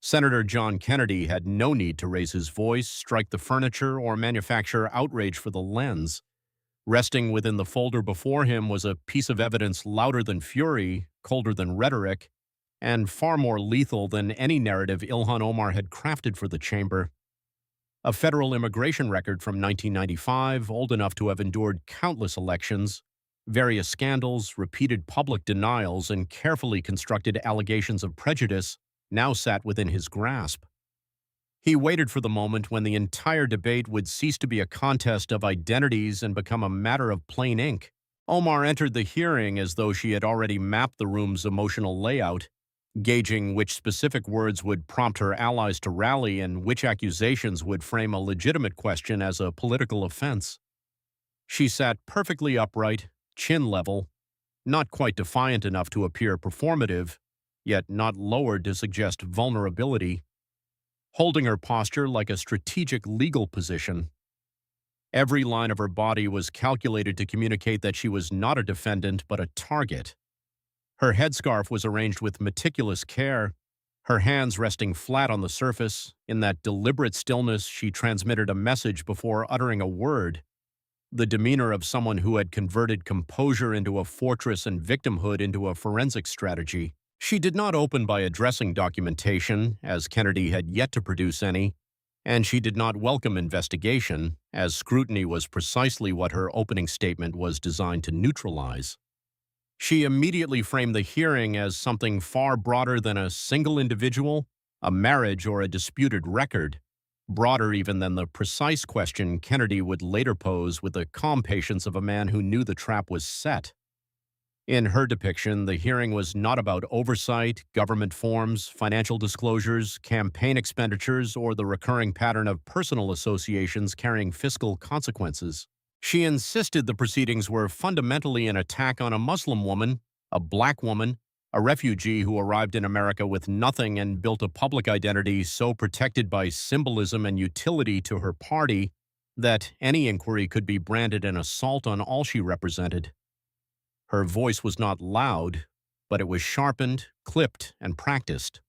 Senator John Kennedy had no need to raise his voice, strike the furniture, or manufacture outrage for the lens. Resting within the folder before him was a piece of evidence louder than fury, colder than rhetoric, and far more lethal than any narrative Ilhan Omar had crafted for the chamber. A federal immigration record from 1995, old enough to have endured countless elections, various scandals, repeated public denials, and carefully constructed allegations of prejudice, now sat within his grasp. He waited for the moment when the entire debate would cease to be a contest of identities and become a matter of plain ink. Omar entered the hearing as though she had already mapped the room's emotional layout, gauging which specific words would prompt her allies to rally and which accusations would frame a legitimate question as a political offense. She sat perfectly upright, chin level, not quite defiant enough to appear performative, yet not lowered to suggest vulnerability, holding her posture like a strategic legal position. Every line of her body was calculated to communicate that she was not a defendant but a target. Her headscarf was arranged with meticulous care, her hands resting flat on the surface. In that deliberate stillness, she transmitted a message before uttering a word, the demeanor of someone who had converted composure into a fortress and victimhood into a forensic strategy. She did not open by addressing documentation, as Kennedy had yet to produce any, and she did not welcome investigation, as scrutiny was precisely what her opening statement was designed to neutralize. She immediately framed the hearing as something far broader than a single individual, a marriage, or a disputed record, broader even than the precise question Kennedy would later pose with the calm patience of a man who knew the trap was set. In her depiction, the hearing was not about oversight, government forms, financial disclosures, campaign expenditures, or the recurring pattern of personal associations carrying fiscal consequences. She insisted the proceedings were fundamentally an attack on a Muslim woman, a black woman, a refugee who arrived in America with nothing and built a public identity so protected by symbolism and utility to her party that any inquiry could be branded an assault on all she represented. Her voice was not loud, but it was sharpened, clipped, and practiced.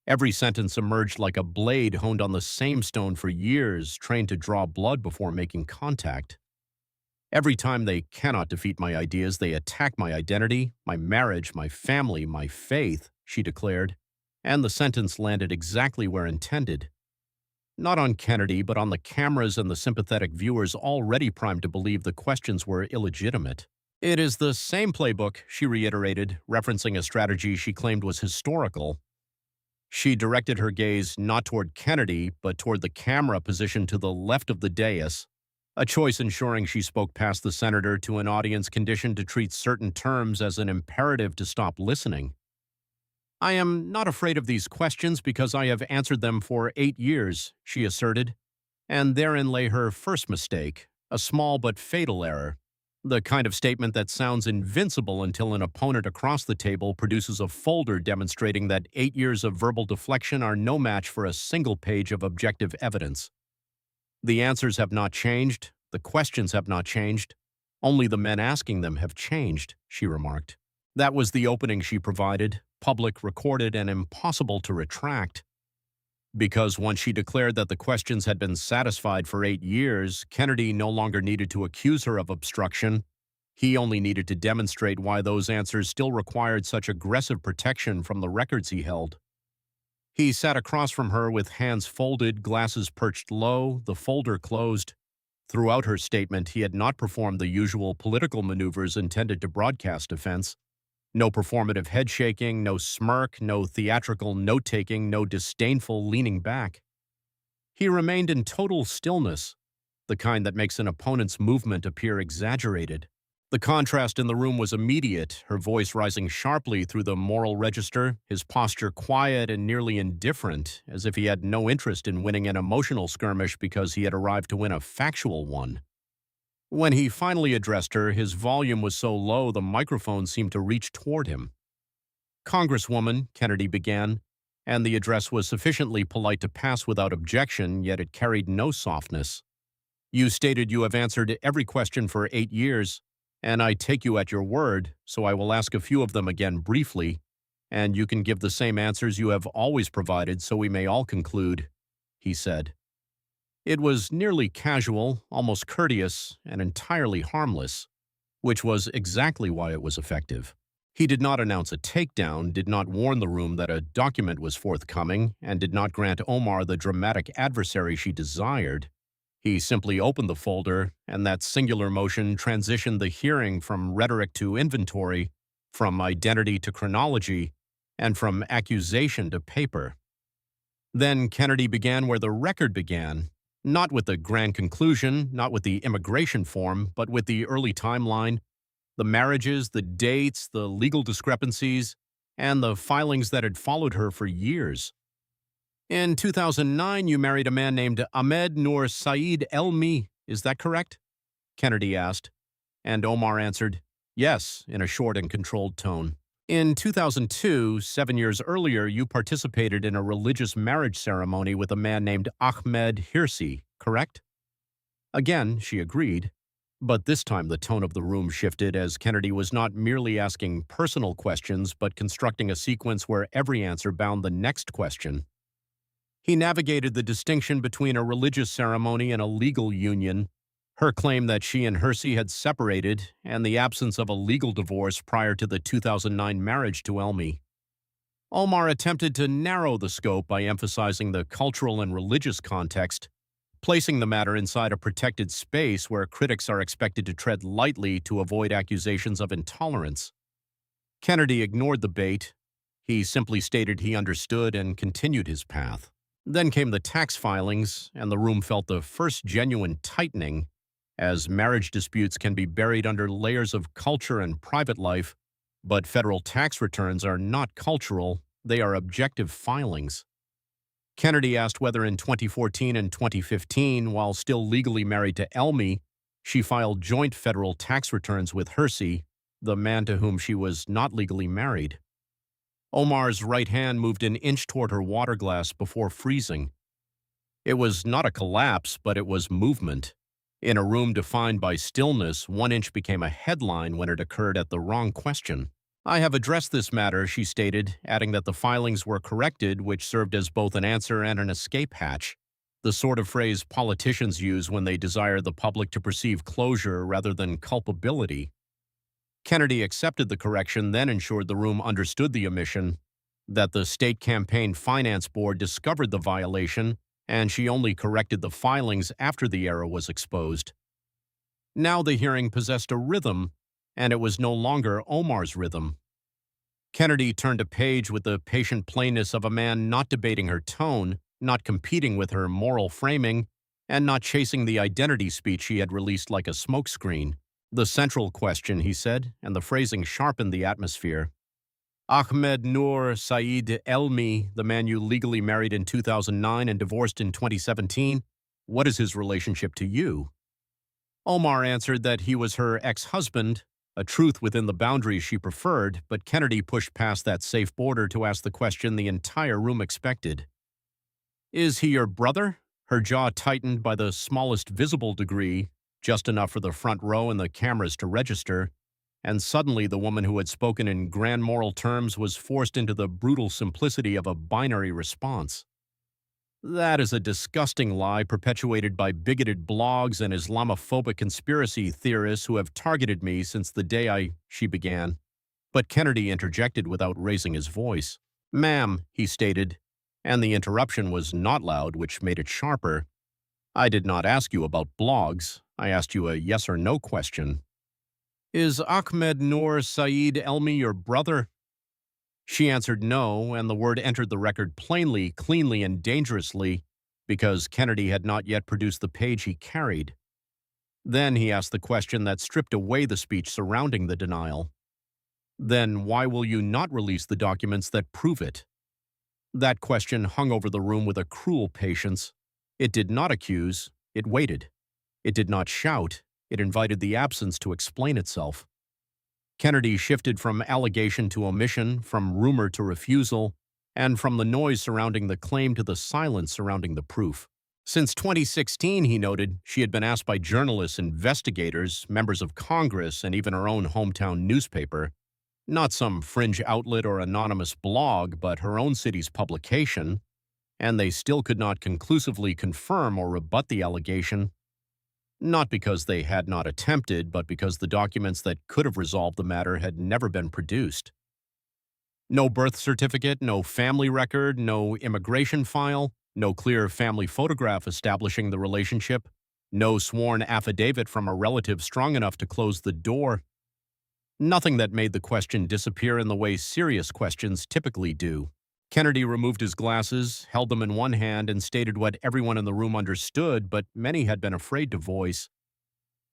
Every sentence emerged like a blade honed on the same stone for years, trained to draw blood before making contact. Every time they cannot defeat my ideas, they attack my identity, my marriage, my family, my faith, she declared, and the sentence landed exactly where intended. Not on Kennedy, but on the cameras and the sympathetic viewers already primed to believe the questions were illegitimate. It is the same playbook, she reiterated, referencing a strategy she claimed was historical. She directed her gaze not toward Kennedy, but toward the camera positioned to the left of the dais, a choice ensuring she spoke past the senator to an audience conditioned to treat certain terms as an imperative to stop listening. I am not afraid of these questions because I have answered them for 8 years, she asserted, and therein lay her first mistake, a small but fatal error. The kind of statement that sounds invincible until an opponent across the table produces a folder demonstrating that 8 years of verbal deflection are no match for a single page of objective evidence. The answers have not changed, the questions have not changed, only the men asking them have changed, she remarked. That was the opening she provided, public, recorded, and impossible to retract. Because once she declared that the questions had been satisfied for 8 years, Kennedy no longer needed to accuse her of obstruction. He only needed to demonstrate why those answers still required such aggressive protection from the records he held. He sat across from her with hands folded, glasses perched low, the folder closed. Throughout her statement, he had not performed the usual political maneuvers intended to broadcast offense. No performative head-shaking, no smirk, no theatrical note-taking, no disdainful leaning back. He remained in total stillness, the kind that makes an opponent's movement appear exaggerated. The contrast in the room was immediate, her voice rising sharply through the moral register, his posture quiet and nearly indifferent, as if he had no interest in winning an emotional skirmish because he had arrived to win a factual one. When he finally addressed her, his volume was so low the microphone seemed to reach toward him. "Congresswoman," Kennedy began, and the address was sufficiently polite to pass without objection, yet it carried no softness. "You stated you have answered every question for 8 years, and I take you at your word, so I will ask a few of them again briefly, and you can give the same answers you have always provided so we may all conclude," he said. It was nearly casual, almost courteous, and entirely harmless, which was exactly why it was effective. He did not announce a takedown, did not warn the room that a document was forthcoming, and did not grant Omar the dramatic adversary she desired. He simply opened the folder, and that singular motion transitioned the hearing from rhetoric to inventory, from identity to chronology, and from accusation to paper. Then Kennedy began where the record began, not with the grand conclusion, not with the immigration form, but with the early timeline, the marriages, the dates, the legal discrepancies, and the filings that had followed her for years. In 2009, you married a man named Ahmed Noor Saeed Elmi, is that correct? Kennedy asked, and Omar answered, yes, in a short and controlled tone. In 2002, 7 years earlier, you participated in a religious marriage ceremony with a man named Ahmed Hirsi, correct? Again, she agreed. But this time the tone of the room shifted as Kennedy was not merely asking personal questions but constructing a sequence where every answer bound the next question. He navigated the distinction between a religious ceremony and a legal union, her claim that she and Hersey had separated, and the absence of a legal divorce prior to the 2009 marriage to Elmi. Omar attempted to narrow the scope by emphasizing the cultural and religious context, placing the matter inside a protected space where critics are expected to tread lightly to avoid accusations of intolerance. Kennedy ignored the bait. He simply stated he understood and continued his path. Then came the tax filings, and the room felt the first genuine tightening, as marriage disputes can be buried under layers of culture and private life, but federal tax returns are not cultural, they are objective filings. Kennedy asked whether in 2014 and 2015, while still legally married to Elmi, she filed joint federal tax returns with Hersey, the man to whom she was not legally married. Omar's right hand moved an inch toward her water glass before freezing. It was not a collapse, but it was movement. In a room defined by stillness, 1 inch became a headline when it occurred at the wrong question. I have addressed this matter, she stated, adding that the filings were corrected, which served as both an answer and an escape hatch, the sort of phrase politicians use when they desire the public to perceive closure rather than culpability. Kennedy accepted the correction, then ensured the room understood the omission, that the State Campaign Finance Board discovered the violation, and she only corrected the filings after the error was exposed. Now the hearing possessed a rhythm, and it was no longer Omar's rhythm. Kennedy turned a page with the patient plainness of a man not debating her tone, not competing with her moral framing, and not chasing the identity speech she had released like a smokescreen. The central question, he said, and the phrasing sharpened the atmosphere. Ahmed Noor Saeed Elmi, the man you legally married in 2009 and divorced in 2017, what is his relationship to you? Omar answered that he was her ex-husband, a truth within the boundaries she preferred, but Kennedy pushed past that safe border to ask the question the entire room expected. Is he your brother? Her jaw tightened by the smallest visible degree, just enough for the front row and the cameras to register, and suddenly the woman who had spoken in grand moral terms was forced into the brutal simplicity of a binary response. That is a disgusting lie perpetuated by bigoted blogs and Islamophobic conspiracy theorists who have targeted me since the day she began. But Kennedy interjected without raising his voice. Ma'am, he stated, and the interruption was not loud, which made it sharper. I did not ask you about blogs. I asked you a yes or no question. Is Ahmed Noor Saeed Elmi your brother? She answered no, and the word entered the record plainly, cleanly, and dangerously, because Kennedy had not yet produced the page he carried. Then he asked the question that stripped away the speech surrounding the denial. Then why will you not release the documents that prove it? That question hung over the room with a cruel patience. It did not accuse, it waited. It did not shout, it invited the absence to explain itself. Kennedy shifted from allegation to omission, from rumor to refusal, and from the noise surrounding the claim to the silence surrounding the proof. Since 2016, he noted, she had been asked by journalists, investigators, members of Congress, and even her own hometown newspaper, Not some fringe outlet or anonymous blog, but her own city's publication, and they still could not conclusively confirm or rebut the allegation, not because they had not attempted, but because the documents that could have resolved the matter had never been produced. No birth certificate, no family record, no immigration file, no clear family photograph establishing the relationship, no sworn affidavit from a relative strong enough to close the door. Nothing that made the question disappear in the way serious questions typically do. Kennedy removed his glasses, held them in one hand, and stated what everyone in the room understood, but many had been afraid to voice.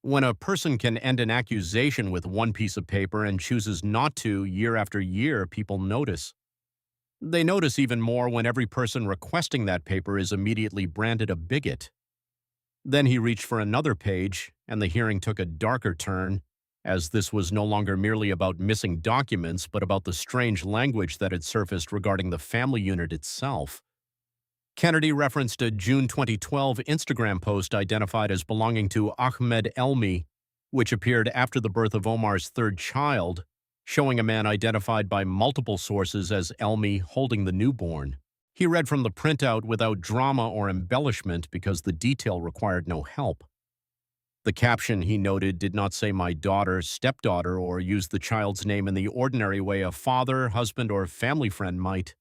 When a person can end an accusation with one piece of paper and chooses not to year after year, people notice. They notice even more when every person requesting that paper is immediately branded a bigot. Then he reached for another page, and the hearing took a darker turn, as this was no longer merely about missing documents, but about the strange language that had surfaced regarding the family unit itself. Kennedy referenced a June 2012 Instagram post identified as belonging to Ahmed Elmi, which appeared after the birth of Omar's third child, showing a man identified by multiple sources as Elmi holding the newborn. He read from the printout without drama or embellishment because the detail required no help. The caption, he noted, did not say my daughter, stepdaughter, or use the child's name in the ordinary way a father, husband, or family friend might.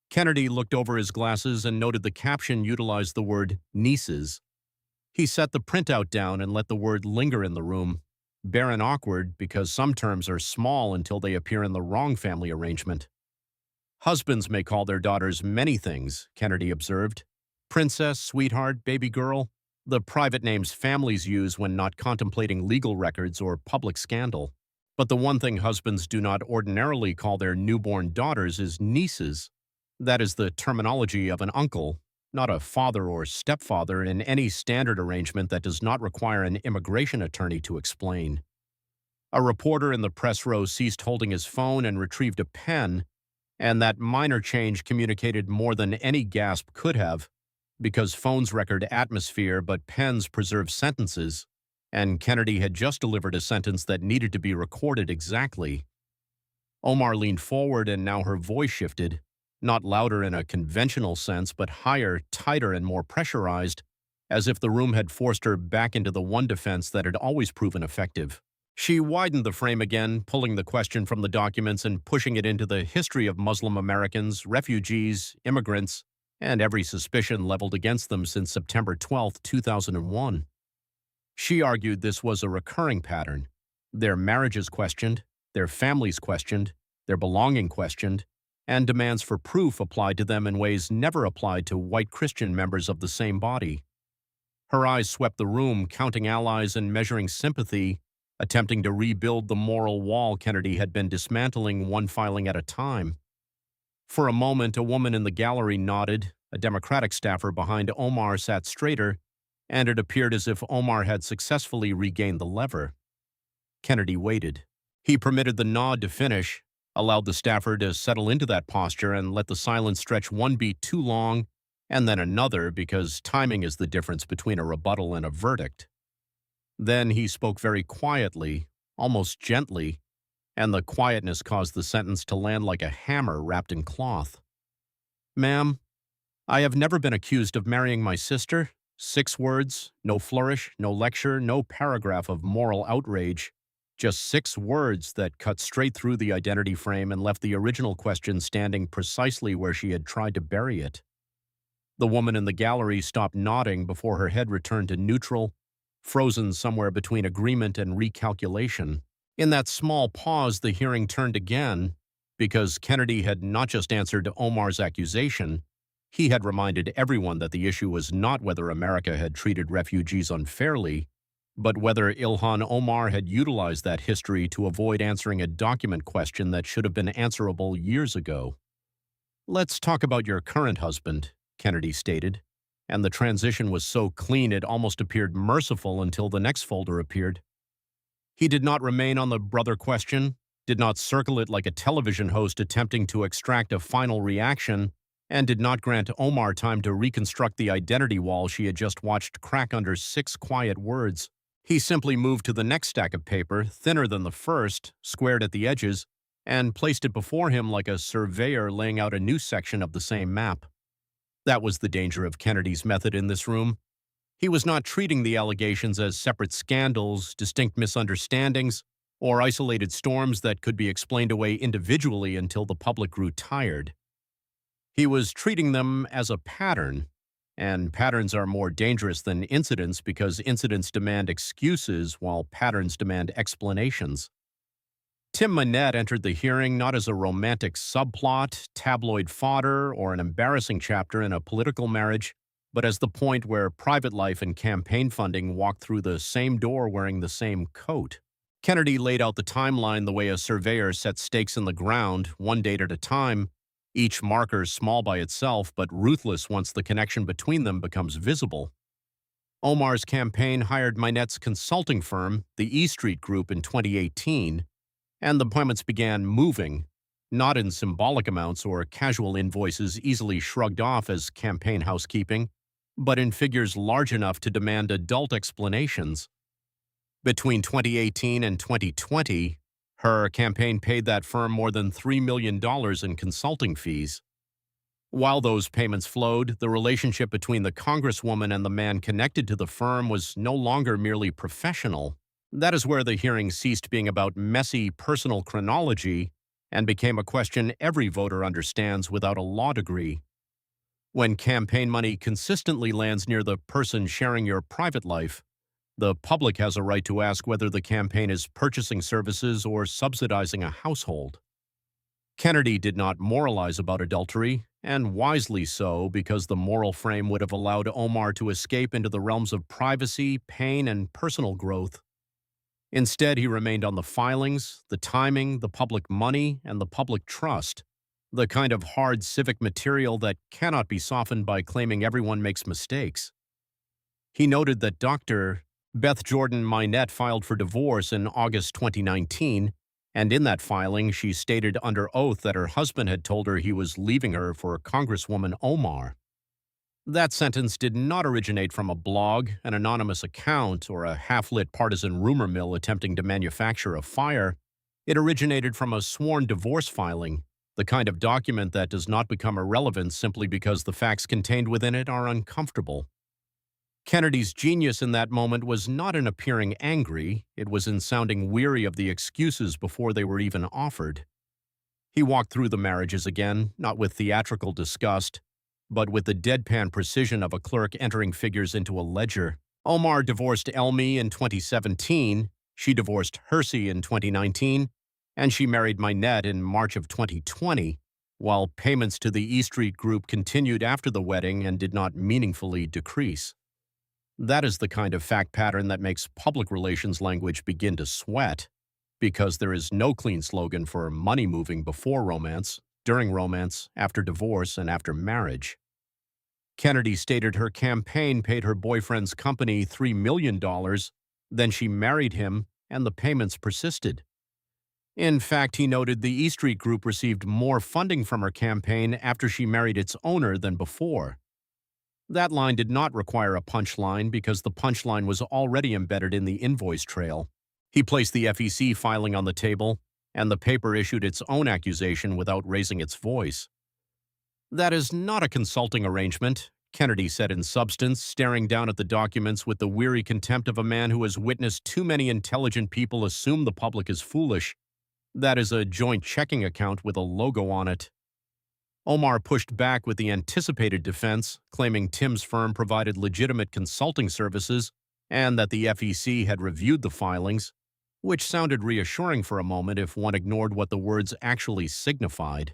Kennedy looked over his glasses and noted the caption utilized the word nieces. He set the printout down and let the word linger in the room, bare and awkward because some terms are small until they appear in the wrong family arrangement. Husbands may call their daughters many things, Kennedy observed. Princess, sweetheart, baby girl, the private names families use when not contemplating legal records or public scandal. But the one thing husbands do not ordinarily call their newborn daughters is nieces. That is the terminology of an uncle, not a father or stepfather in any standard arrangement that does not require an immigration attorney to explain. A reporter in the press row ceased holding his phone and retrieved a pen, and that minor change communicated more than any gasp could have, because phones record atmosphere but pens preserve sentences, and Kennedy had just delivered a sentence that needed to be recorded exactly. Omar leaned forward, and now her voice shifted, not louder in a conventional sense, but higher, tighter, and more pressurized, as if the room had forced her back into the one defense that had always proven effective. She widened the frame again, pulling the question from the documents and pushing it into the history of Muslim Americans, refugees, immigrants, and every suspicion leveled against them since September 12, 2001. She argued this was a recurring pattern. Their marriages questioned, their families questioned, their belonging questioned, and demands for proof applied to them in ways never applied to white Christian members of the same body. Her eyes swept the room, counting allies and measuring sympathy, attempting to rebuild the moral wall Kennedy had been dismantling one filing at a time. For a moment, a woman in the gallery nodded, a Democratic staffer behind Omar sat straighter, and it appeared as if Omar had successfully regained the lever. Kennedy waited. He permitted the nod to finish, allowed the staffer to settle into that posture, and let the silence stretch one beat too long and then another, because timing is the difference between a rebuttal and a verdict. Then he spoke very quietly, almost gently, and the quietness caused the sentence to land like a hammer wrapped in cloth. Ma'am, I have never been accused of marrying my sister. 6 words, no flourish, no lecture, no paragraph of moral outrage. Just 6 words that cut straight through the identity frame and left the original question standing precisely where she had tried to bury it. The woman in the gallery stopped nodding before her head returned to neutral, frozen somewhere between agreement and recalculation. In that small pause, the hearing turned again, because Kennedy had not just answered Omar's accusation, he had reminded everyone that the issue was not whether America had treated refugees unfairly, but whether Ilhan Omar had utilized that history to avoid answering a document question that should have been answerable years ago. Let's talk about your current husband, Kennedy stated, and the transition was so clean it almost appeared merciful until the next folder appeared. He did not remain on the brother question, did not circle it like a television host attempting to extract a final reaction, and did not grant Omar time to reconstruct the identity wall she had just watched crack under 6 quiet words. He simply moved to the next stack of paper, thinner than the first, squared at the edges, and placed it before him like a surveyor laying out a new section of the same map. That was the danger of Kennedy's method in this room. He was not treating the allegations as separate scandals, distinct misunderstandings, or isolated storms that could be explained away individually until the public grew tired. He was treating them as a pattern, and patterns are more dangerous than incidents because incidents demand excuses while patterns demand explanations. Tim Manette entered the hearing not as a romantic subplot, tabloid fodder, or an embarrassing chapter in a political marriage, but as the point where private life and campaign funding walked through the same door wearing the same coat. Kennedy laid out the timeline the way a surveyor sets stakes in the ground, one date at a time, each marker small by itself but ruthless once the connection between them becomes visible. Omar's campaign hired Manette's consulting firm, the E Street Group, in 2018, and the payments began moving, not in symbolic amounts or casual invoices easily shrugged off as campaign housekeeping, but in figures large enough to demand adult explanations. Between 2018 and 2020, her campaign paid that firm more than $3 million in consulting fees. While those payments flowed, the relationship between the Congresswoman and the man connected to the firm was no longer merely professional. That is where the hearing ceased being about messy personal chronology and became a question every voter understands without a law degree. When campaign money consistently lands near the person sharing your private life, the public has a right to ask whether the campaign is purchasing services or subsidizing a household. Kennedy did not moralize about adultery, and wisely so, because the moral frame would have allowed Omar to escape into the realms of privacy, pain, and personal growth. Instead, he remained on the filings, the timing, the public money, and the public trust, the kind of hard civic material that cannot be softened by claiming everyone makes mistakes. He noted that Dr. Beth Jordan Minette filed for divorce in August 2019, and in that filing she stated under oath that her husband had told her he was leaving her for Congresswoman Omar. That sentence did not originate from a blog, an anonymous account, or a half-lit partisan rumor mill attempting to manufacture a fire. It originated from a sworn divorce filing, the kind of document that does not become irrelevant simply because the facts contained within it are uncomfortable. Kennedy's genius in that moment was not in appearing angry, it was in sounding weary of the excuses before they were even offered. He walked through the marriages again, not with theatrical disgust, but with the deadpan precision of a clerk entering figures into a ledger. Omar divorced Elmi in 2017, she divorced Hersey in 2019, and she married Minette in March of 2020, while payments to the E Street Group continued after the wedding and did not meaningfully decrease. That is the kind of fact pattern that makes public relations language begin to sweat, because there is no clean slogan for money moving before romance, during romance, after divorce, and after marriage. Kennedy stated her campaign paid her boyfriend's company $3 million, then she married him, and the payments persisted. In fact, he noted the E Street Group received more funding from her campaign after she married its owner than before. That line did not require a punchline because the punchline was already embedded in the invoice trail. He placed the FEC filing on the table, and the paper issued its own accusation without raising its voice. "That is not a consulting arrangement," Kennedy said in substance, staring down at the documents with the weary contempt of a man who has witnessed too many intelligent people assume the public is foolish. "That is a joint checking account with a logo on it." Omar pushed back with the anticipated defense, claiming Tim's firm provided legitimate consulting services and that the FEC had reviewed the filings, which sounded reassuring for a moment if one ignored what the words actually signified.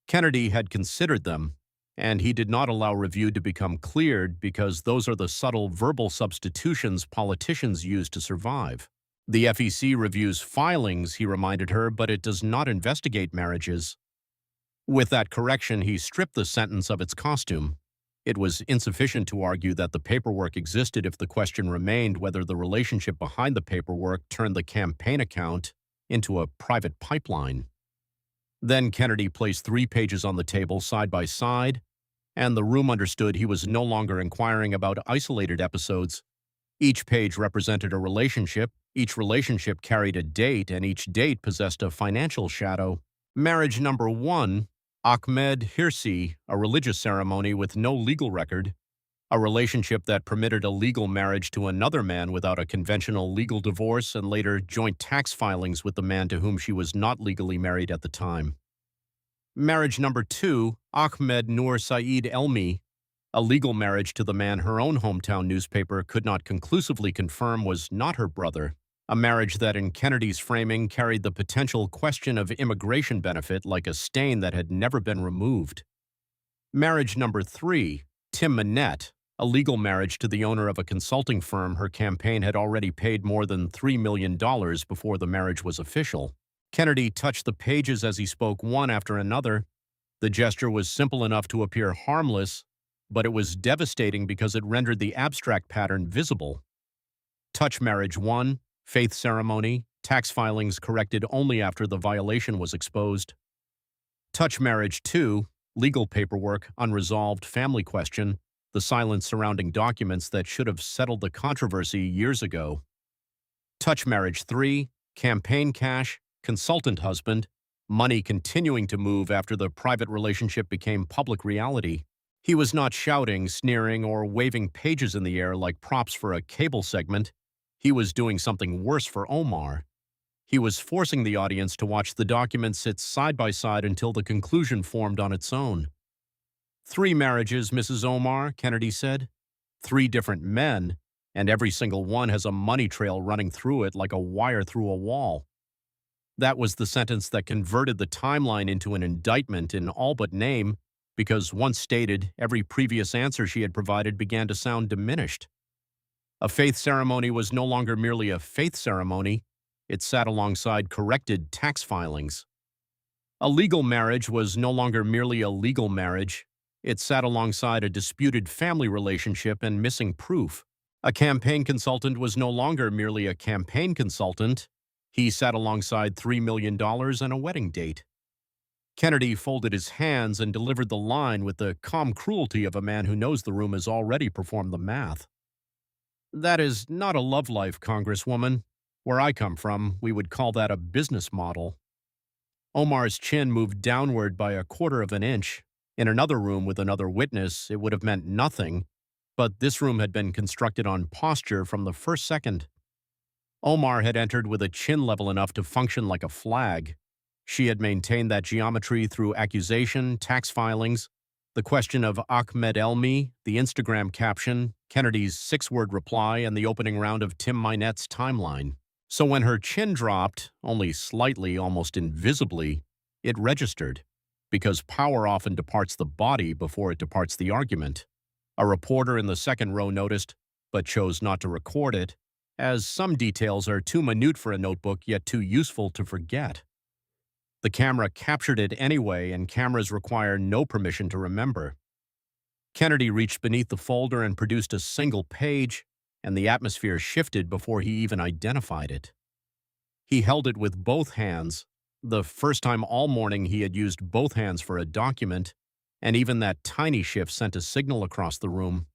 Kennedy had considered them, and he did not allow review to become cleared because those are the subtle verbal substitutions politicians use to survive. The FEC reviews filings, he reminded her, but it does not investigate marriages. With that correction, he stripped the sentence of its costume. It was insufficient to argue that the paperwork existed if the question remained whether the relationship behind the paperwork turned the campaign account into a private pipeline. Then Kennedy placed 3 pages on the table side by side, and the room understood he was no longer inquiring about isolated episodes. Each page represented a relationship, each relationship carried a date, and each date possessed a financial shadow. Marriage number 1, Ahmed Hirsi, a religious ceremony with no legal record, a relationship that permitted a legal marriage to another man without a conventional legal divorce and later joint tax filings with the man to whom she was not legally married at the time. Marriage number 2, Ahmed Noor Saeed Elmi, a legal marriage to the man her own hometown newspaper could not conclusively confirm was not her brother, a marriage that in Kennedy's framing carried the potential question of immigration benefit like a stain that had never been removed. Marriage number 3, Tim Manette, a legal marriage to the owner of a consulting firm her campaign had already paid more than $3 million before the marriage was official. Kennedy touched the pages as he spoke one after another. The gesture was simple enough to appear harmless, but it was devastating because it rendered the abstract pattern visible. Touch marriage 1, faith ceremony, tax filings corrected only after the violation was exposed. Touch marriage 2, legal paperwork, unresolved family question, the silence surrounding documents that should have settled the controversy years ago. Touch marriage 3, campaign cash, consultant husband, money continuing to move after the private relationship became public reality. He was not shouting, sneering, or waving pages in the air like props for a cable segment. He was doing something worse for Omar. He was forcing the audience to watch the documents sit side by side until the conclusion formed on its own. 3 marriages, Mrs. Omar, Kennedy said. 3 different men, and every single one has a money trail running through it like a wire through a wall. That was the sentence that converted the timeline into an indictment in all but name, because once stated, every previous answer she had provided began to sound diminished. A faith ceremony was no longer merely a faith ceremony. It sat alongside corrected tax filings. A legal marriage was no longer merely a legal marriage. It sat alongside a disputed family relationship and missing proof. A campaign consultant was no longer merely a campaign consultant. He sat alongside $3 million and a wedding date. Kennedy folded his hands and delivered the line with the calm cruelty of a man who knows the room has already performed the math. That is not a love life, Congresswoman. Where I come from, we would call that a business model. Omar's chin moved downward by 1/4 of an inch. In another room with another witness, it would have meant nothing, but this room had been constructed on posture from the first second. Omar had entered with a chin level enough to function like a flag. She had maintained that geometry through accusation, tax filings, the question of Ahmed Elmi, the Instagram caption, Kennedy's 6-word reply, and the opening round of Tim Manette's timeline. So when her chin dropped, only slightly, almost invisibly, it registered, because power often departs the body before it departs the argument. A reporter in the second row noticed, but chose not to record it, as some details are too minute for a notebook yet too useful to forget. The camera captured it anyway, and cameras require no permission to remember. Kennedy reached beneath the folder and produced a single page, and the atmosphere shifted before he even identified it. He held it with both hands, the first time all morning he had used both hands for a document, and even that tiny shift sent a signal across the room.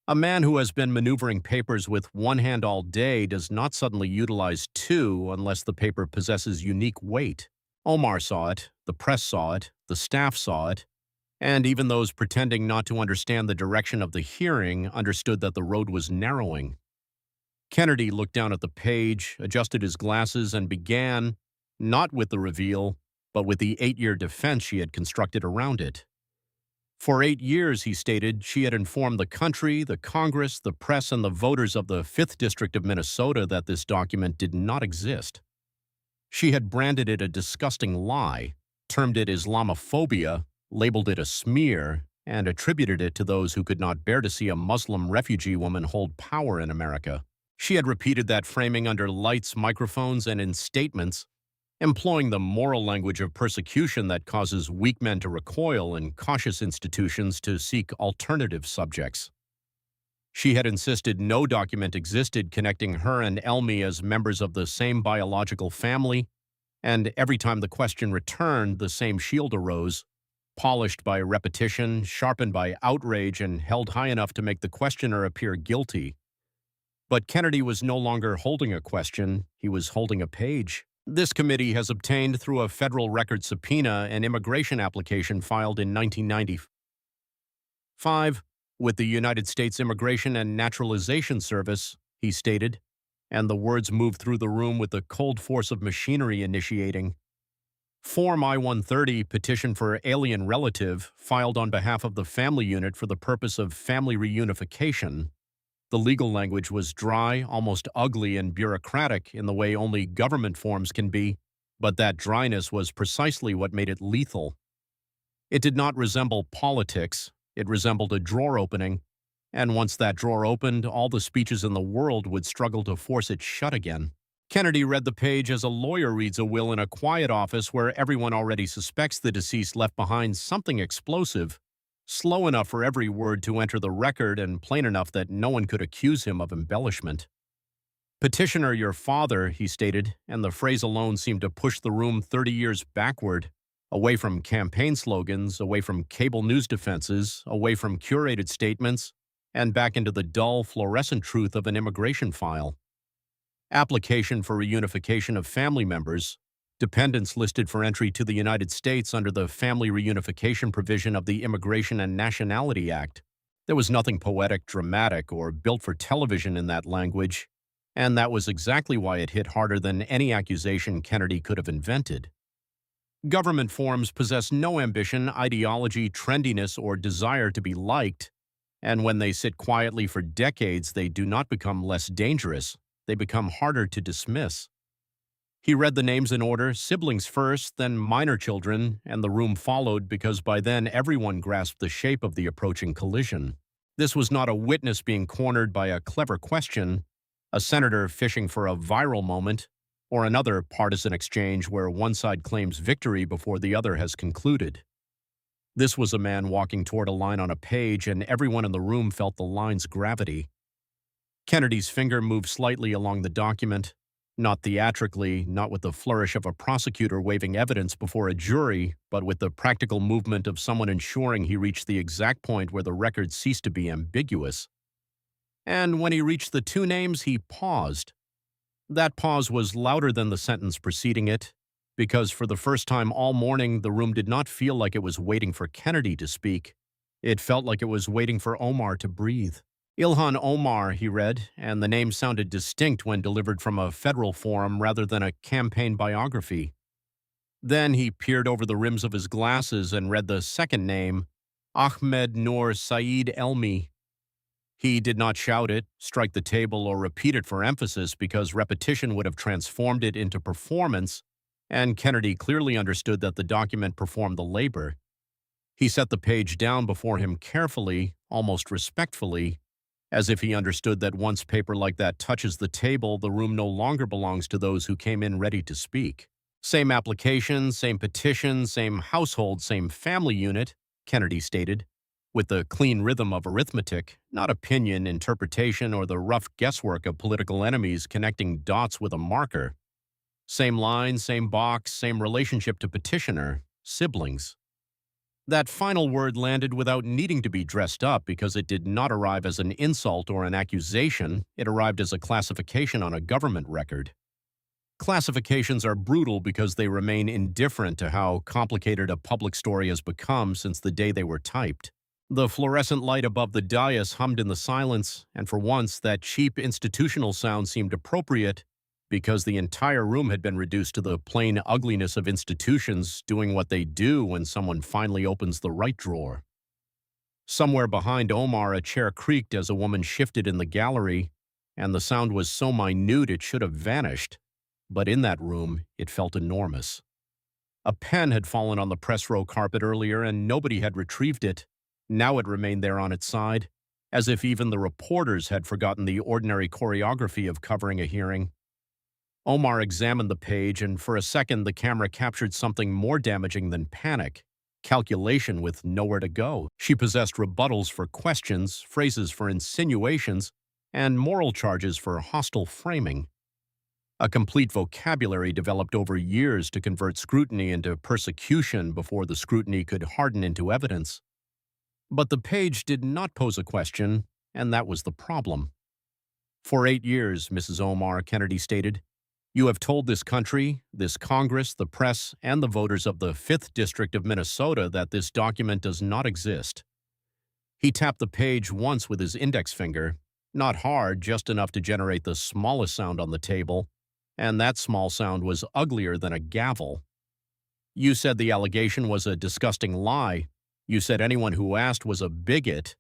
A man who has been maneuvering papers with one hand all day does not suddenly utilize 2 unless the paper possesses unique weight. Omar saw it, the press saw it, the staff saw it, and even those pretending not to understand the direction of the hearing understood that the road was narrowing. Kennedy looked down at the page, adjusted his glasses, and began, not with the reveal, but with the 8-year defense she had constructed around it. For 8 years, he stated, she had informed the country, the Congress, the press, and the voters of the 5th District of Minnesota that this document did not exist. She had branded it a disgusting lie, termed it Islamophobia, labeled it a smear, and attributed it to those who could not bear to see a Muslim refugee woman hold power in America. She had repeated that framing under lights, microphones, and in statements, employing the moral language of persecution that causes weak men to recoil and cautious institutions to seek alternative subjects. She had insisted no document existed connecting her and Elmi as members of the same biological family, and every time the question returned, the same shield arose, polished by repetition, sharpened by outrage, and held high enough to make the questioner appear guilty. But Kennedy was no longer holding a question, he was holding a page. This committee has obtained through a federal record subpoena an immigration application filed in 1995 with the United States Immigration and Naturalization Service, he stated, and the words moved through the room with the cold force of machinery initiating. Form I-130, petition for alien relative, filed on behalf of the family unit for the purpose of family reunification. The legal language was dry, almost ugly, and bureaucratic in the way only government forms can be, but that dryness was precisely what made it lethal. It did not resemble politics, it resembled a drawer opening, and once that drawer opened, all the speeches in the world would struggle to force it shut again. Kennedy read the page as a lawyer reads a will in a quiet office where everyone already suspects the deceased left behind something explosive, slow enough for every word to enter the record and plain enough that no one could accuse him of embellishment. "Petitioner, your father," he stated, and the phrase alone seemed to push the room 30 years backward, away from campaign slogans, away from cable news defenses, away from curated statements, and back into the dull, fluorescent truth of an immigration file. Application for reunification of family members, dependents listed for entry to the United States under the family reunification provision of the Immigration and Nationality Act. There was nothing poetic, dramatic, or built for television in that language, and that was exactly why it hit harder than any accusation Kennedy could have invented. Government forms possess no ambition, ideology, trendiness, or desire to be liked, and when they sit quietly for decades, they do not become less dangerous. They become harder to dismiss. He read the names in order, siblings first, then minor children, and the room followed because by then everyone grasped the shape of the approaching collision. This was not a witness being cornered by a clever question, a senator fishing for a viral moment, or another partisan exchange where one side claims victory before the other has concluded. This was a man walking toward a line on a page, and everyone in the room felt the line's gravity. Kennedy's finger moved slightly along the document, not theatrically, not with the flourish of a prosecutor waving evidence before a jury, but with the practical movement of someone ensuring he reached the exact point where the record ceased to be ambiguous. And when he reached the two names, he paused. That pause was louder than the sentence preceding it, because for the first time all morning, the room did not feel like it was waiting for Kennedy to speak. It felt like it was waiting for Omar to breathe. Ilhan Omar, he read, and the name sounded distinct when delivered from a federal forum rather than a campaign biography. Then he peered over the rims of his glasses and read the second name, Ahmed Noor Saeed Elmi. He did not shout it, strike the table, or repeat it for emphasis because repetition would have transformed it into performance, and Kennedy clearly understood that the document performed the labor. He set the page down before him carefully, almost respectfully, as if he understood that once paper like that touches the table, the room no longer belongs to those who came in ready to speak. Same application, same petition, same household, same family unit, Kennedy stated, with the clean rhythm of arithmetic, not opinion, interpretation, or the rough guesswork of political enemies connecting dots with a marker. Same line, same box, same relationship to petitioner, siblings. That final word landed without needing to be dressed up because it did not arrive as an insult or an accusation, it arrived as a classification on a government record. Classifications are brutal because they remain indifferent to how complicated a public story has become since the day they were typed. The fluorescent light above the dais hummed in the silence, and for once that cheap institutional sound seemed appropriate because the entire room had been reduced to the plain ugliness of institutions doing what they do when someone finally opens the right drawer. Somewhere behind Omar, a chair creaked as a woman shifted in the gallery, and the sound was so minute it should have vanished, but in that room it felt enormous. A pen had fallen on the press row carpet earlier, and nobody had retrieved it. Now it remained there on its side, as if even the reporters had forgotten the ordinary choreography of covering a hearing. Omar examined the page, and for a second the camera captured something more damaging than panic, calculation with nowhere to go. She possessed rebuttals for questions, phrases for insinuations, and moral charges for hostile framing. A complete vocabulary developed over years to convert scrutiny into persecution before the scrutiny could harden into evidence. But the page did not pose a question, and that was the problem. For 8 years, Mrs. Omar, Kennedy stated, you have told this country, this Congress, the press, and the voters of the 5th District of Minnesota that this document does not exist. He tapped the page once with his index finger, not hard, just enough to generate the smallest sound on the table, and that small sound was uglier than a gavel. You said the allegation was a disgusting lie. You said anyone who asked was a bigot.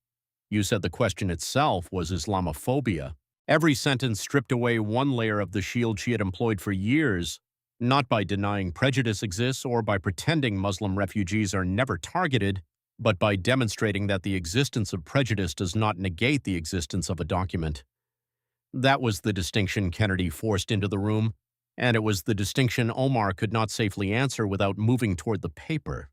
You said the question itself was Islamophobia. Every sentence stripped away one layer of the shield she had employed for years, not by denying prejudice exists or by pretending Muslim refugees are never targeted, but by demonstrating that the existence of prejudice does not negate the existence of a document. That was the distinction Kennedy forced into the room, and it was the distinction Omar could not safely answer without moving toward the paper.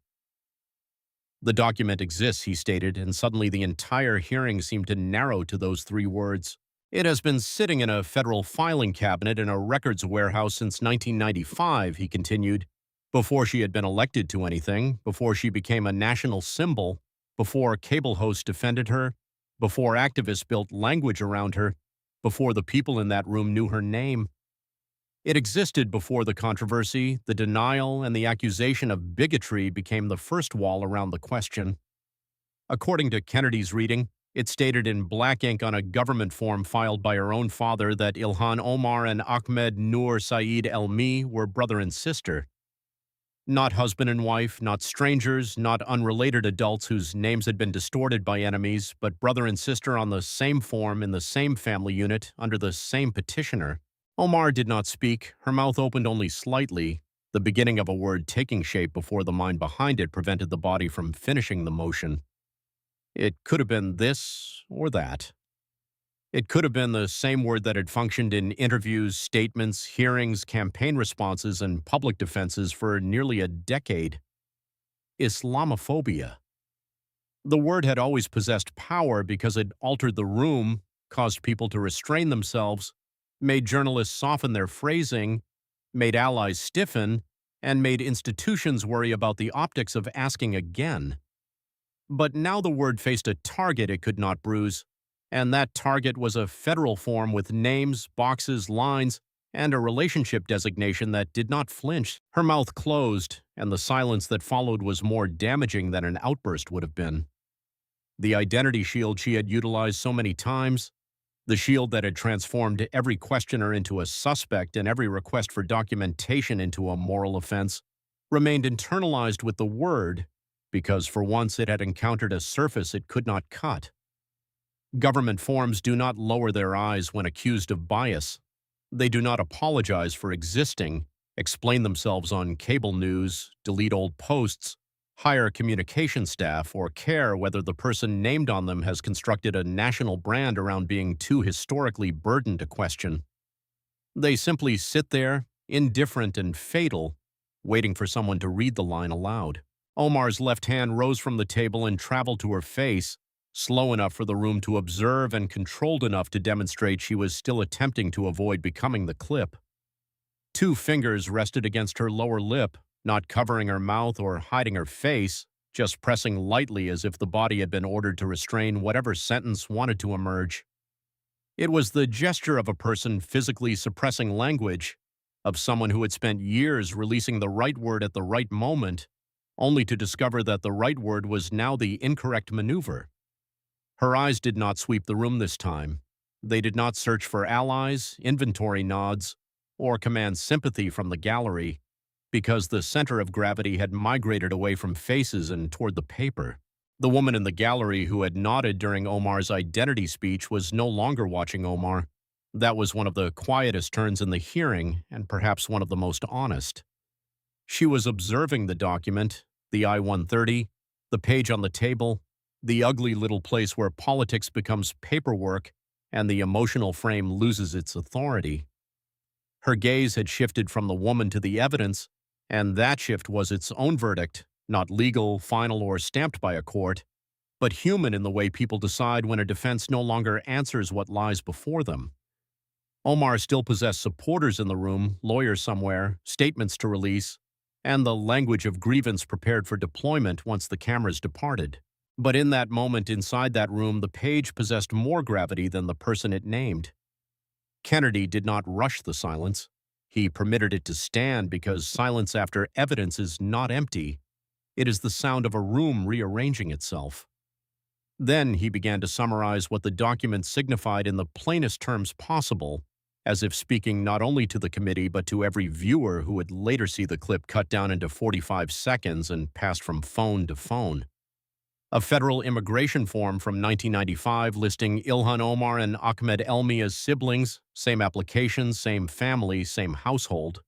The document exists, he stated, and suddenly the entire hearing seemed to narrow to those 3 words. It has been sitting in a federal filing cabinet in a records warehouse since 1995, he continued, before she had been elected to anything, before she became a national symbol, before cable hosts defended her, before activists built language around her, before the people in that room knew her name. It existed before the controversy, the denial, and the accusation of bigotry became the first wall around the question. According to Kennedy's reading, it stated in black ink on a government form filed by her own father that Ilhan Omar and Ahmed Noor Saeed Elmi were brother and sister. Not husband and wife, not strangers, not unrelated adults whose names had been distorted by enemies, but brother and sister on the same form in the same family unit under the same petitioner. Omar did not speak, her mouth opened only slightly, the beginning of a word taking shape before the mind behind it prevented the body from finishing the motion. It could have been this or that. It could have been the same word that had functioned in interviews, statements, hearings, campaign responses, and public defenses for nearly a decade. Islamophobia. The word had always possessed power because it altered the room, caused people to restrain themselves, made journalists soften their phrasing, made allies stiffen, and made institutions worry about the optics of asking again. But now the word faced a target it could not bruise, and that target was a federal form with names, boxes, lines, and a relationship designation that did not flinch. Her mouth closed, and the silence that followed was more damaging than an outburst would have been. The identity shield she had utilized so many times, the shield that had transformed every questioner into a suspect and every request for documentation into a moral offense, remained internalized with the word because for once it had encountered a surface it could not cut. Government forms do not lower their eyes when accused of bias. They do not apologize for existing, explain themselves on cable news, delete old posts, hire communication staff, or care whether the person named on them has constructed a national brand around being too historically burdened to question. They simply sit there, indifferent and fatal, waiting for someone to read the line aloud. Omar's left hand rose from the table and traveled to her face, slow enough for the room to observe and controlled enough to demonstrate she was still attempting to avoid becoming the clip. 2 fingers rested against her lower lip, not covering her mouth or hiding her face, just pressing lightly as if the body had been ordered to restrain whatever sentence wanted to emerge. It was the gesture of a person physically suppressing language, of someone who had spent years releasing the right word at the right moment, only to discover that the right word was now the incorrect maneuver. Her eyes did not sweep the room this time. They did not search for allies, inventory nods, or command sympathy from the gallery, because the center of gravity had migrated away from faces and toward the paper. The woman in the gallery who had nodded during Omar's identity speech was no longer watching Omar. That was one of the quietest turns in the hearing, and perhaps one of the most honest. She was observing the document, the I-130, the page on the table, the ugly little place where politics becomes paperwork and the emotional frame loses its authority. Her gaze had shifted from the woman to the evidence, and that shift was its own verdict, not legal, final, or stamped by a court, but human in the way people decide when a defense no longer answers what lies before them. Omar still possessed supporters in the room, lawyers somewhere, statements to release, and the language of grievance prepared for deployment once the cameras departed. But in that moment inside that room, the page possessed more gravity than the person it named. Kennedy did not rush the silence. He permitted it to stand because silence after evidence is not empty. It is the sound of a room rearranging itself. Then he began to summarize what the document signified in the plainest terms possible, as if speaking not only to the committee but to every viewer who would later see the clip cut down into 45 seconds and passed from phone to phone. A federal immigration form from 1995 listing Ilhan Omar and Ahmed Elmi as siblings, same application, same family, same household.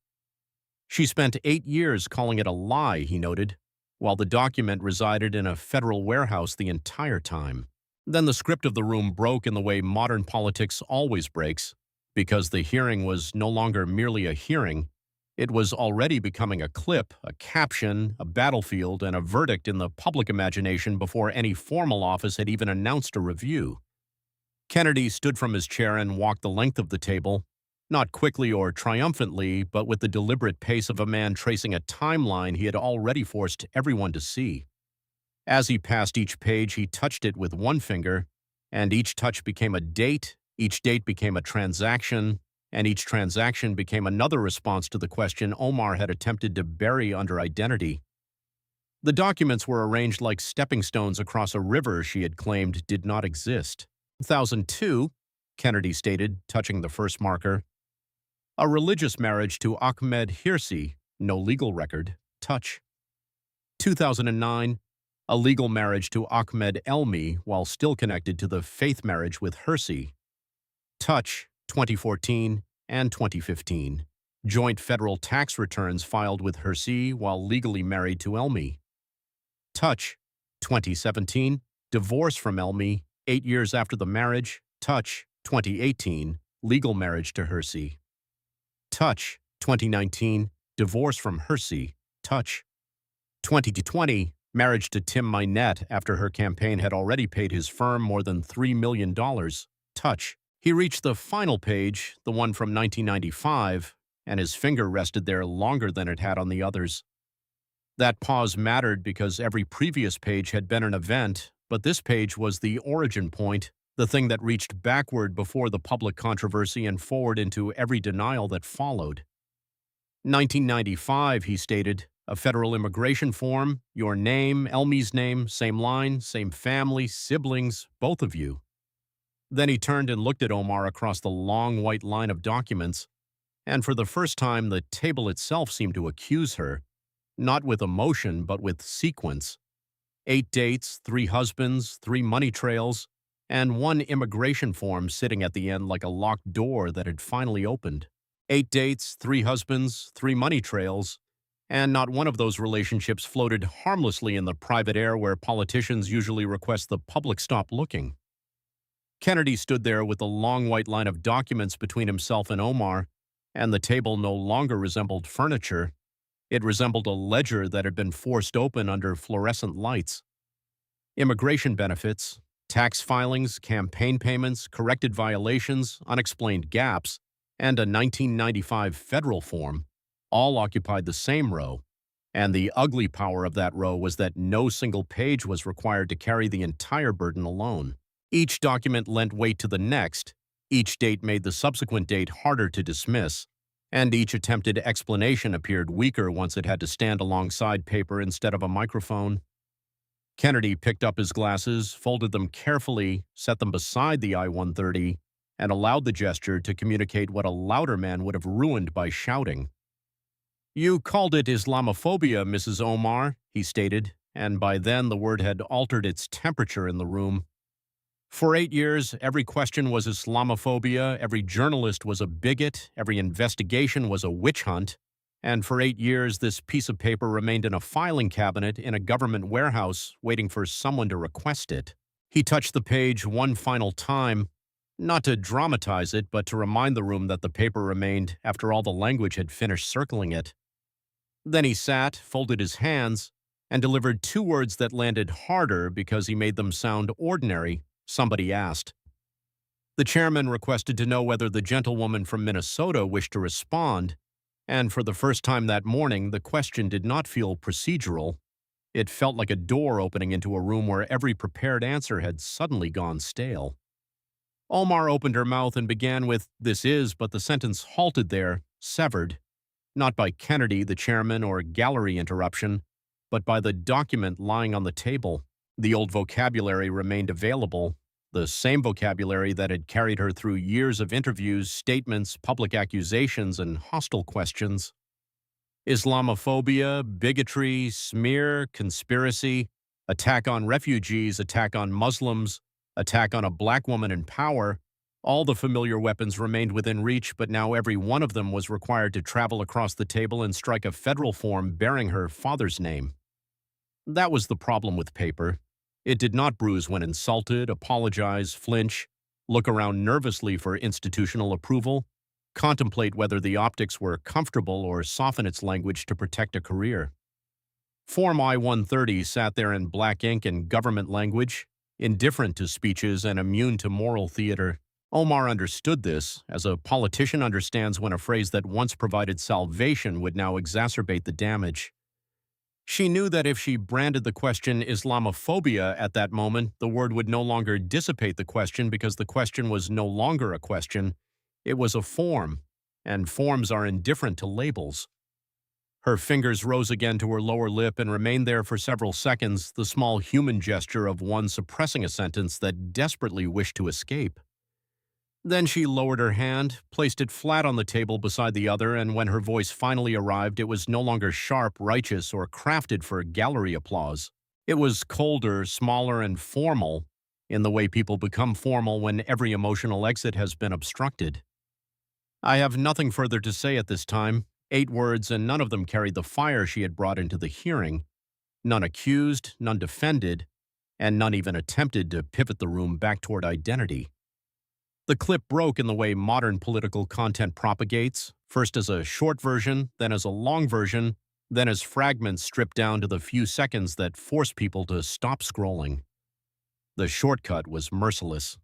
She spent 8 years calling it a lie, he noted, while the document resided in a federal warehouse the entire time. Then the script of the room broke in the way modern politics always breaks, because the hearing was no longer merely a hearing. It was already becoming a clip, a caption, a battlefield, and a verdict in the public imagination before any formal office had even announced a review. Kennedy stood from his chair and walked the length of the table, not quickly or triumphantly, but with the deliberate pace of a man tracing a timeline he had already forced everyone to see. As he passed each page, he touched it with one finger, and each touch became a date, each date became a transaction, and each transaction became another response to the question Omar had attempted to bury under identity. The documents were arranged like stepping stones across a river she had claimed did not exist. 2002, Kennedy stated, touching the first marker. A religious marriage to Ahmed Hirsi, no legal record, touch. 2009, a legal marriage to Ahmed Elmi while still connected to the faith marriage with Hirsi, touch. 2014 and 2015, joint federal tax returns filed with Hirsi while legally married to Elmi. Touch. 2017, divorce from Elmi, 8 years after the marriage. Touch. 2018, legal marriage to Hirsi. Touch. 2019, divorce from Hirsi. Touch. 2020, marriage to Tim Minette after her campaign had already paid his firm more than $3 million. Touch. He reached the final page, the one from 1995, and his finger rested there longer than it had on the others. That pause mattered because every previous page had been an event, but this page was the origin point, the thing that reached backward before the public controversy and forward into every denial that followed. 1995, he stated, a federal immigration form, your name, Elmi's name, same line, same family, siblings, both of you. Then he turned and looked at Omar across the long white line of documents, and for the first time the table itself seemed to accuse her, not with emotion but with sequence. 8 dates, 3 husbands, 3 money trails, and 1 immigration form sitting at the end like a locked door that had finally opened. 8 dates, 3 husbands, 3 money trails, and not one of those relationships floated harmlessly in the private air where politicians usually request the public stop looking. Kennedy stood there with the long white line of documents between himself and Omar, and the table no longer resembled furniture. It resembled a ledger that had been forced open under fluorescent lights. Immigration benefits, tax filings, campaign payments, corrected violations, unexplained gaps, and a 1995 federal form all occupied the same row, and the ugly power of that row was that no single page was required to carry the entire burden alone. Each document lent weight to the next, each date made the subsequent date harder to dismiss, and each attempted explanation appeared weaker once it had to stand alongside paper instead of a microphone. Kennedy picked up his glasses, folded them carefully, set them beside the I-130, and allowed the gesture to communicate what a louder man would have ruined by shouting. You called it Islamophobia, Mrs. Omar, he stated, and by then the word had altered its temperature in the room. For 8 years, every question was Islamophobia, every journalist was a bigot, every investigation was a witch hunt, and for 8 years this piece of paper remained in a filing cabinet in a government warehouse waiting for someone to request it. He touched the page one final time, not to dramatize it, but to remind the room that the paper remained after all the language had finished circling it. Then he sat, folded his hands, and delivered 2 words that landed harder because he made them sound ordinary. Somebody asked. The chairman requested to know whether the gentlewoman from Minnesota wished to respond, and for the first time that morning, the question did not feel procedural. It felt like a door opening into a room where every prepared answer had suddenly gone stale. Omar opened her mouth and began with, "This is," but the sentence halted there, severed, not by Kennedy, the chairman, or gallery interruption, but by the document lying on the table. The old vocabulary remained available, the same vocabulary that had carried her through years of interviews, statements, public accusations, and hostile questions. Islamophobia, bigotry, smear, conspiracy, attack on refugees, attack on Muslims, attack on a black woman in power. All the familiar weapons remained within reach, but now every one of them was required to travel across the table and strike a federal form bearing her father's name. That was the problem with paper. It did not bruise when insulted, apologize, flinch, look around nervously for institutional approval, contemplate whether the optics were comfortable, or soften its language to protect a career. Form I-130 sat there in black ink and government language, indifferent to speeches and immune to moral theater. Omar understood this, as a politician understands when a phrase that once provided salvation would now exacerbate the damage. She knew that if she branded the question Islamophobia at that moment, the word would no longer dissipate the question because the question was no longer a question. It was a form, and forms are indifferent to labels. Her fingers rose again to her lower lip and remained there for several seconds, the small human gesture of one suppressing a sentence that desperately wished to escape. Then she lowered her hand, placed it flat on the table beside the other, and when her voice finally arrived, it was no longer sharp, righteous, or crafted for gallery applause. It was colder, smaller, and formal, in the way people become formal when every emotional exit has been obstructed. "I have nothing further to say at this time." 8 words, and none of them carried the fire she had brought into the hearing. None accused, none defended, and none even attempted to pivot the room back toward identity. The clip broke in the way modern political content propagates, first as a short version, then as a long version, then as fragments stripped down to the few seconds that force people to stop scrolling. The shortcut was merciless.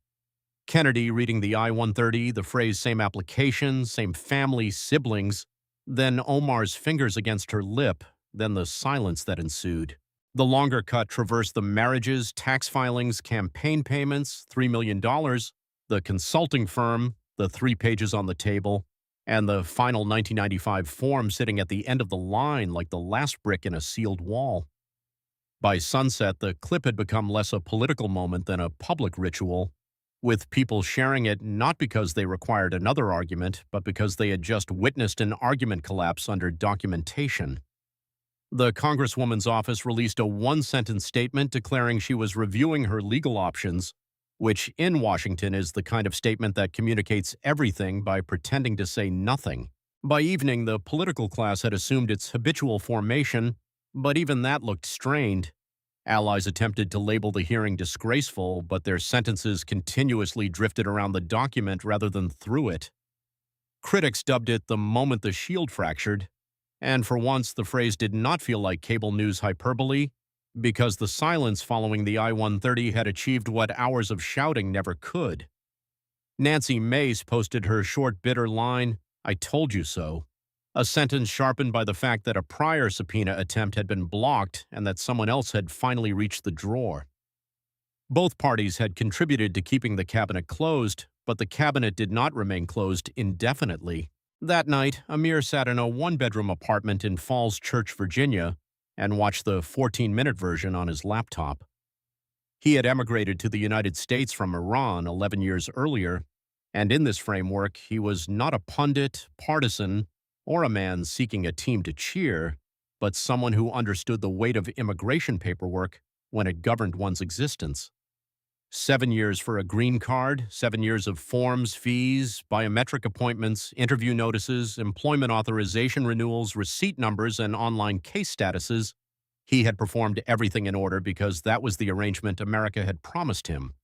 Kennedy reading the I-130, the phrase "same application, same family, siblings," then Omar's fingers against her lip, then the silence that ensued. The longer cut traversed the marriages, tax filings, campaign payments, $3 million, the consulting firm, the 3 pages on the table, and the final 1995 form sitting at the end of the line like the last brick in a sealed wall. By sunset, the clip had become less a political moment than a public ritual, with people sharing it not because they required another argument, but because they had just witnessed an argument collapse under documentation. The Congresswoman's office released a one-sentence statement declaring she was reviewing her legal options, which in Washington is the kind of statement that communicates everything by pretending to say nothing. By evening, the political class had assumed its habitual formation, but even that looked strained. Allies attempted to label the hearing disgraceful, but their sentences continuously drifted around the document rather than through it. Critics dubbed it the moment the shield fractured, and for once the phrase did not feel like cable news hyperbole, because the silence following the I-130 had achieved what hours of shouting never could. Nancy Mace posted her short, bitter line, "I told you so," a sentence sharpened by the fact that a prior subpoena attempt had been blocked and that someone else had finally reached the drawer. Both parties had contributed to keeping the cabinet closed, but the cabinet did not remain closed indefinitely. That night, Amir sat in a one-bedroom apartment in Falls Church, Virginia, and watched the 14-minute version on his laptop. He had emigrated to the United States from Iran 11 years earlier, and in this framework, he was not a pundit, partisan, or a man seeking a team to cheer, but someone who understood the weight of immigration paperwork when it governed one's existence. 7 years for a green card, 7 years of forms, fees, biometric appointments, interview notices, employment authorization renewals, receipt numbers, and online case statuses. He had performed everything in order because that was the arrangement America had promised him.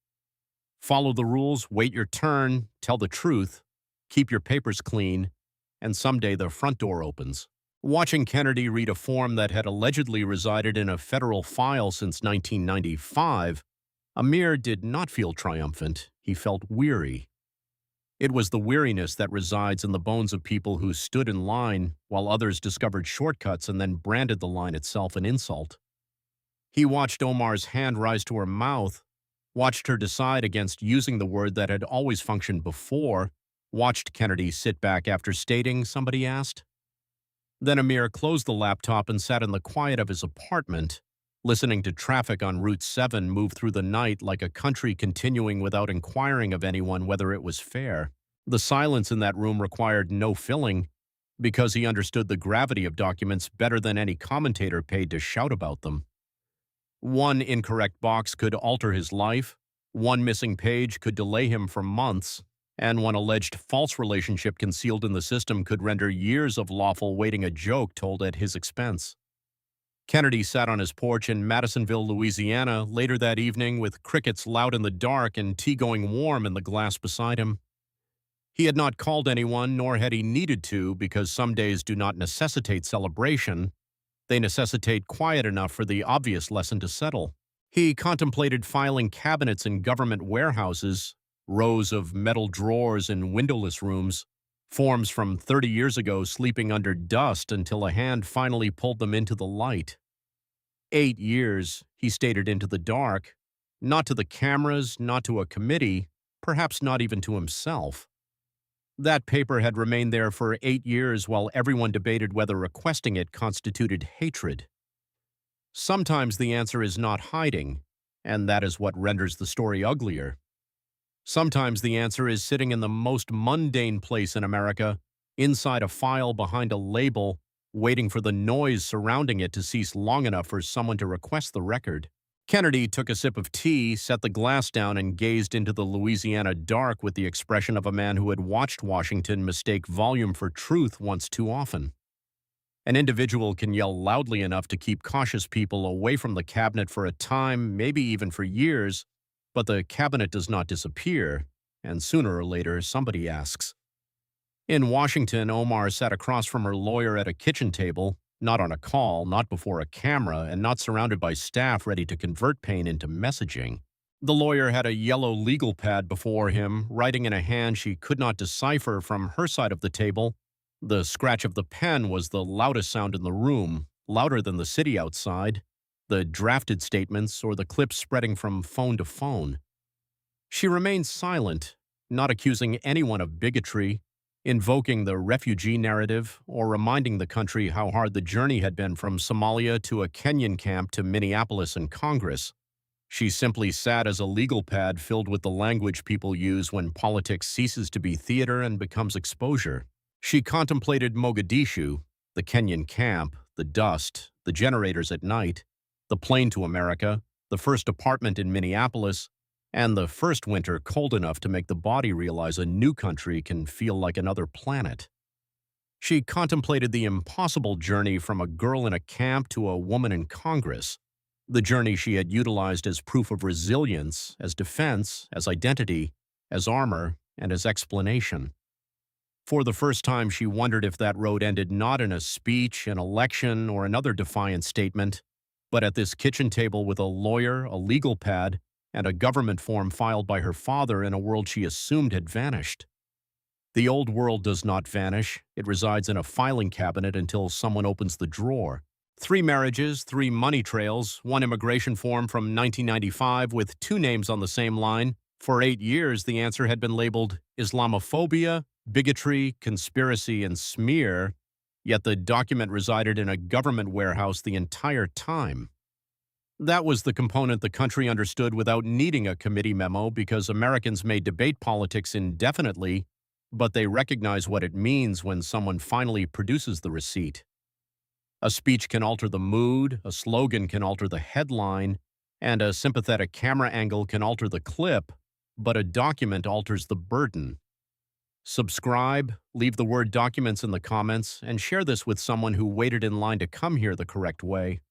Follow the rules, wait your turn, tell the truth, keep your papers clean, and someday the front door opens. Watching Kennedy read a form that had allegedly resided in a federal file since 1995, Amir did not feel triumphant. He felt weary. It was the weariness that resides in the bones of people who stood in line while others discovered shortcuts and then branded the line itself an insult. He watched Omar's hand rise to her mouth, watched her decide against using the word that had always functioned before, watched Kennedy sit back after stating, somebody asked. Then Amir closed the laptop and sat in the quiet of his apartment, listening to traffic on Route 7 move through the night like a country continuing without inquiring of anyone whether it was fair. The silence in that room required no filling, because he understood the gravity of documents better than any commentator paid to shout about them. One incorrect box could alter his life, one missing page could delay him for months, and one alleged false relationship concealed in the system could render years of lawful waiting a joke told at his expense. Kennedy sat on his porch in Madisonville, Louisiana, later that evening with crickets loud in the dark and tea going warm in the glass beside him. He had not called anyone, nor had he needed to, because some days do not necessitate celebration. They necessitate quiet enough for the obvious lesson to settle. He contemplated filing cabinets in government warehouses, rows of metal drawers in windowless rooms, forms from 30 years ago sleeping under dust until a hand finally pulled them into the light. 8 years, he stated into the dark, not to the cameras, not to a committee, perhaps not even to himself. That paper had remained there for 8 years while everyone debated whether requesting it constituted hatred. Sometimes the answer is not hiding, and that is what renders the story uglier. Sometimes the answer is sitting in the most mundane place in America, inside a file behind a label, waiting for the noise surrounding it to cease long enough for someone to request the record. Kennedy took a sip of tea, set the glass down, and gazed into the Louisiana dark with the expression of a man who had watched Washington mistake volume for truth once too often. An individual can yell loudly enough to keep cautious people away from the cabinet for a time, maybe even for years, but the cabinet does not disappear, and sooner or later somebody asks. In Washington, Omar sat across from her lawyer at a kitchen table, not on a call, not before a camera, and not surrounded by staff ready to convert pain into messaging. The lawyer had a yellow legal pad before him, writing in a hand she could not decipher from her side of the table. The scratch of the pen was the loudest sound in the room, louder than the city outside, the drafted statements or the clips spreading from phone to phone. She remained silent, not accusing anyone of bigotry, invoking the refugee narrative, or reminding the country how hard the journey had been from Somalia to a Kenyan camp to Minneapolis and Congress. She simply sat as a legal pad filled with the language people use when politics ceases to be theater and becomes exposure. She contemplated Mogadishu, the Kenyan camp, the dust, the generators at night, the plane to America, the first apartment in Minneapolis, and the first winter cold enough to make the body realize a new country can feel like another planet. She contemplated the impossible journey from a girl in a camp to a woman in Congress, the journey she had utilized as proof of resilience, as defense, as identity, as armor, and as explanation. For the first time, she wondered if that road ended not in a speech, an election, or another defiant statement, but at this kitchen table with a lawyer, a legal pad, and a government form filed by her father in a world she assumed had vanished. The old world does not vanish. It resides in a filing cabinet until someone opens the drawer. 3 marriages, 3 money trails, 1 immigration form from 1995 with 2 names on the same line. For 8 years, the answer had been labeled Islamophobia, bigotry, conspiracy, and smear, yet the document resided in a government warehouse the entire time. That was the component the country understood without needing a committee memo because Americans may debate politics indefinitely, but they recognize what it means when someone finally produces the receipt. A speech can alter the mood, a slogan can alter the headline, and a sympathetic camera angle can alter the clip, but a document alters the burden. Subscribe, leave the word documents in the comments, and share this with someone who waited in line to come here the correct way.